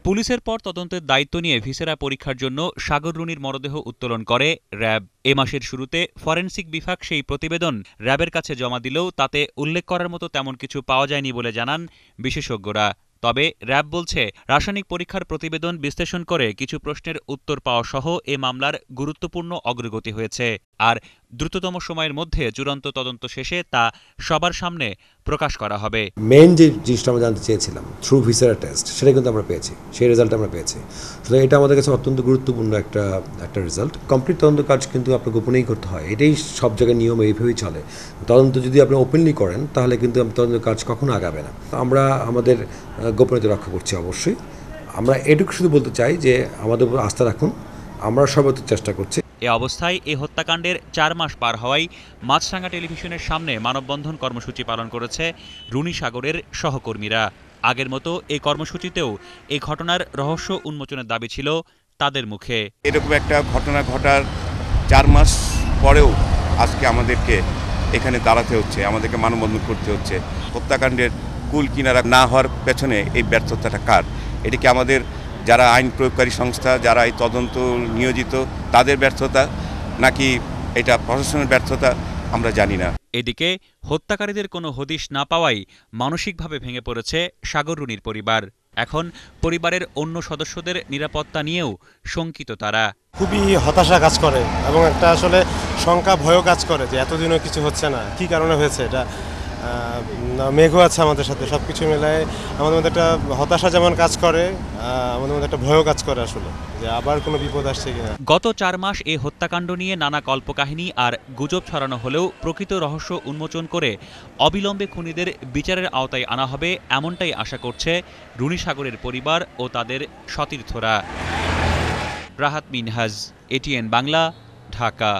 পুলিশের পর তদন্তের দায়িত্ব নিয়ে ভিসেরা পরীক্ষার জন্য সাগর রুনির মরদেহ উত্তোলন করে র্যাব। এ মাসের শুরুতে ফরেনসিক বিভাগ সেই প্রতিবেদন র্যাবের কাছে জমা দিলেও তাতে উল্লেখ করার মতো তেমন কিছু পাওয়া যায়নি বলে জানান বিশেষজ্ঞরা। তবে র্যাব বলছে, রাসায়নিক পরীক্ষার প্রতিবেদন বিশ্লেষণ করে কিছু প্রশ্নের উত্তর পাওয়া সহ এ মামলার গুরুত্বপূর্ণ অগ্রগতি হয়েছে। আর দ্রুততম সময়ের মধ্যে চূড়ান্ত তদন্ত শেষে তা সবার সামনে প্রকাশ করা হবে। মেইন যে জিনিসটা আমরা জানতে চেয়েছিলাম থ্রু ভিসেরা টেস্ট, সেটা কিন্তু আমরা পেয়েছি, সেই রেজাল্ট আমরা পেয়েছি। সুতরাং এটা আমাদের কাছে অত্যন্ত গুরুত্বপূর্ণ একটা রেজাল্ট। কমপ্লিট তদন্ত কাজ কিন্তু আপনার গোপনেই করতে হয়, এটাই সব জায়গায় নিয়ম, এইভাবেই চলে। তদন্ত যদি আপনি ওপেনলি করেন তাহলে কিন্তু তদন্ত কাজ কখনো আগাবে না। আমরা আমাদের গোপনীয়তা রক্ষা করছি অবশ্যই। আমরা এটুকু শুধু বলতে চাই যে আমাদের উপর আস্থা রাখুন, আমরা সর্বোচ্চ চেষ্টা করছি। এ অবস্থায় এ হত্যাকাণ্ডের ৪ মাস পার হওয়ায় মাছরাঙা টেলিভিশনের সামনে মানববন্ধন কর্মসূচি পালন করেছে রুনি সাগরের সহকর্মীরা। আগের মতো এই কর্মসূচিতেও এই ঘটনার রহস্য উন্মোচনের দাবি ছিল তাদের মুখে। এরকম একটা ঘটনা ঘটার ৪ মাস পরেও আজকে আমাদেরকে এখানে দাঁড়াতে হচ্ছে, আমাদেরকে মানববন্ধন করতে হচ্ছে। হত্যাকাণ্ডের কুল কিনারা না হওয়ার পেছনে এই ব্যর্থতাটা কার? এটা কি আমাদের যারা আইন প্রয়োগকারী সংস্থা, যারা এই তদন্ত নিয়োজিত, তাদের ব্যর্থতা, নাকি এটা প্রশাসনের ব্যর্থতা? আমরা জানি না। এদিকে হত্যাকারীদের কোনো হদিশ না পাওয়ায় মানসিকভাবে ভেঙে পড়েছে সাগর রুনির পরিবার। এখন পরিবারের অন্য সদস্যদের নিরাপত্তা নিয়েও শঙ্কিত তারা। খুবই হতাশা কাজ করে এবং একটা আসলে শঙ্কা, ভয়ও কাজ করে যে এতদিনও কিছু হচ্ছে না, কি কারণে হয়েছে এটা। মেঘও আছে আমাদের সাথে, সব কিছু মেলায় আমাদের মধ্যে একটা হতাশা যেমন কাজ করে, আমাদের মধ্যে একটা ভয়ও কাজ করে আসলে, যে আবার কোনো বিপদ আসছে কিনা। গত ৪ মাস এই হত্যাকাণ্ড নিয়ে নানা কল্পকাহিনী আর গুজব ছড়ানো হলেও প্রকৃত রহস্য উন্মোচন করে অবিলম্বে খুনিদের বিচারের আওতায় আনা হবে, এমনটাই আশা করছে রুনি সাগরের পরিবার ও তাদের সতীর্থরা। রাহাত মিনহাজ, এটিএন বাংলা, ঢাকা।